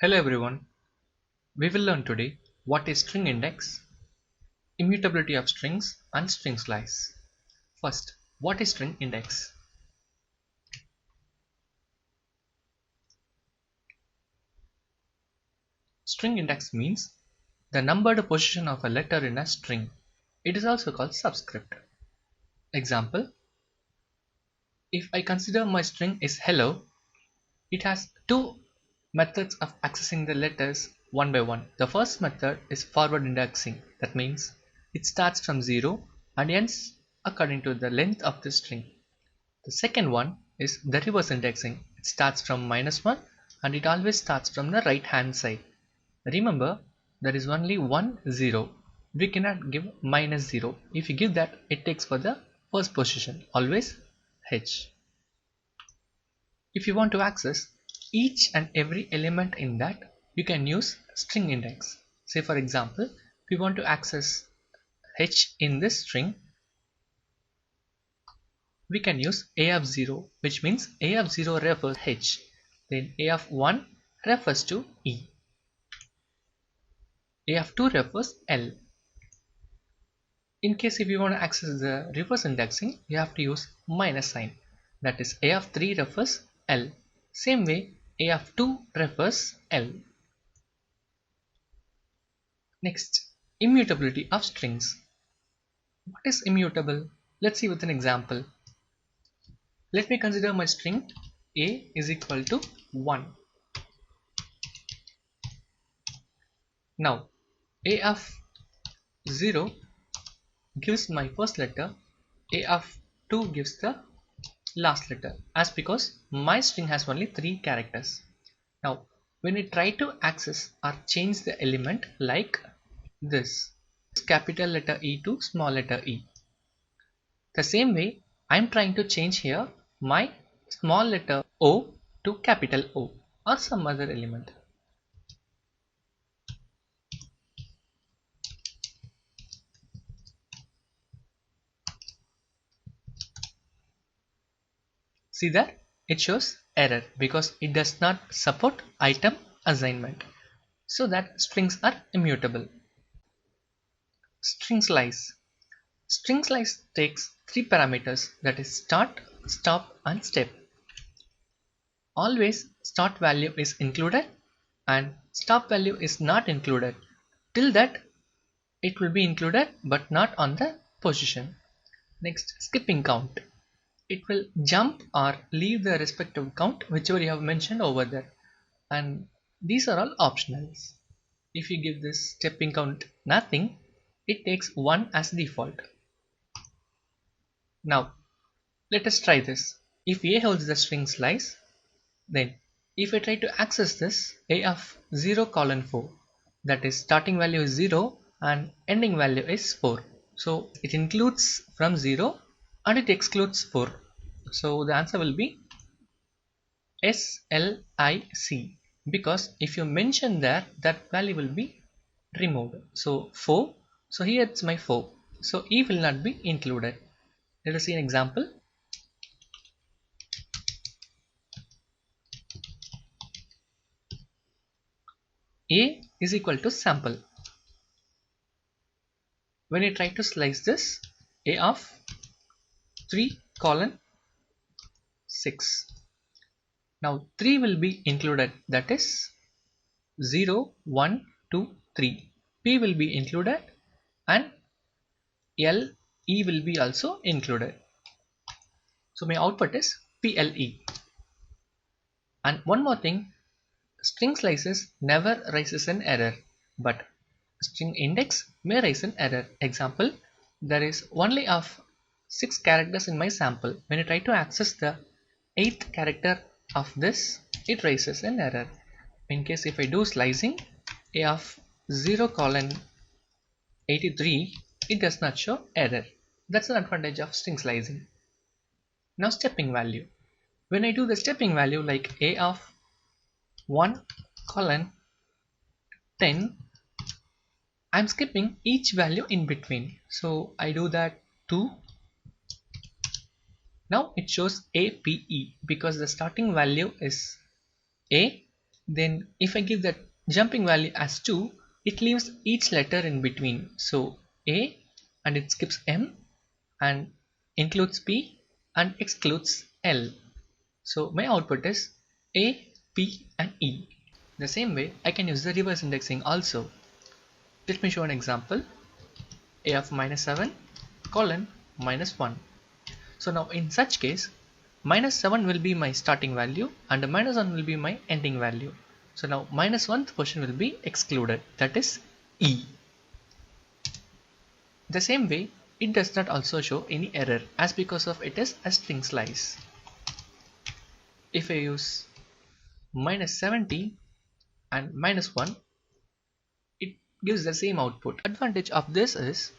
Hello everyone, we will learn today what is string index, immutability of strings and string slice. First, what is string index? String index means the numbered position of a letter in a string. It is also called subscript. Example, if I consider my string is hello, it has two methods of accessing the letters one by one. The first method is forward indexing. That means it starts from 0 and ends according to the length of the string. The second one is the reverse indexing. It starts from -1 and it always starts from the right hand side. Remember, there is only one 0. We cannot give -0. If you give that, it takes for the first position, always H. If you want to access each and every element in that, you can use string index. Say for example, if you want to access H in this string, we can use a of 0, which means a of 0 refers to H, then a of 1 refers to E, a of 2 refers L. In case if you want to access the reverse indexing, you have to use minus sign, that is a of 3 refers L, same way a of 2 refers L. Next, immutability of strings. What is immutable? Let's see with an example. Let me consider my string a is equal to 1. Now a of 0 gives my first letter, a of 2 gives the last letter, as because my string has only 3 characters. Now when we try to access or change the element like this, capital letter E to small letter e, the same way I am trying to change here my small letter O to capital O or some other element. See that it shows error because it does not support item assignment, so that strings are immutable. String slice. String slice takes 3 parameters, that is start, stop and step. Always start value is included and stop value is not included. Till that it will be included but not on the position. Next, skipping count. It will jump or leave the respective count whichever you have mentioned over there, and these are all optionals. If you give this stepping count nothing, it takes 1 as default. Now let us try this. If a holds the string slice, then if I try to access this a of 0 colon 4, that is starting value is 0 and ending value is 4, so it includes from 0 and it excludes 4, so the answer will be SLIC, because if you mention there, that value will be removed. So 4, so here it's my 4, so E will not be included. Let us see an example. A is equal to sample. When I try to slice this, a of 3 colon 6. Now 3 will be included, that is 0, 1, 2, 3. P will be included and L, E will be also included. So my output is PLE. And one more thing, string slices never raises an error, but string index may raise an error. Example, there is only of 6 characters in my sample. When I try to access the 8th character of this, it raises an error. In case if I do slicing a of 0 colon 83, it does not show error. That's an advantage of string slicing. Now stepping value. When I do the stepping value like a of 1 colon 10, I'm skipping each value in between. So I do that 2. Now it shows APE because the starting value is A, Then if I give that jumping value as 2, it leaves each letter in between. So A, and it skips M and includes P and excludes L. So my output is A, P and E. The same way I can use the reverse indexing also. Let me show an example. A of minus 7 colon minus 1. So now in such case, minus 7 will be my starting value and the minus 1 will be my ending value. So now minus 1th portion will be excluded, that is E. The same way, it does not also show any error as because of it is a string slice. If I use minus 70 and minus 1, it gives the same output. Advantage of this is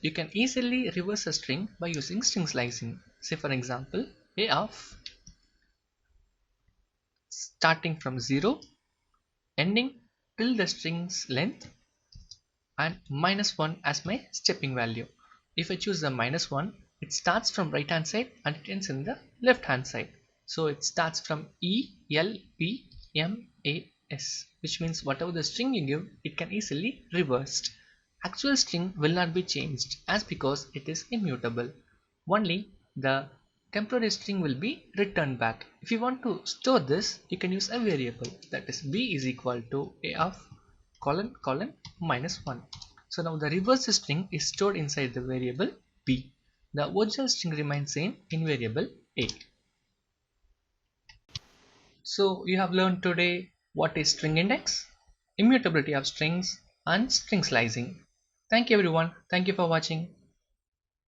you can easily reverse a string by using string slicing. Say for example, A of starting from 0 ending till the string's length and minus 1 as my stepping value. If I choose the minus 1, it starts from right hand side and it ends in the left hand side. So it starts from E, L, P, M, A, S, which means whatever the string you give, it can easily reversed. Actual string will not be changed as because it is immutable. Only the temporary string will be returned back. If you want to store this, you can use a variable, that is B is equal to A of colon colon minus 1. So now the reverse string is stored inside the variable B. The original string remains same in variable A. So you have learned today what is string index, immutability of strings and string slicing. Thank you everyone. Thank you for watching.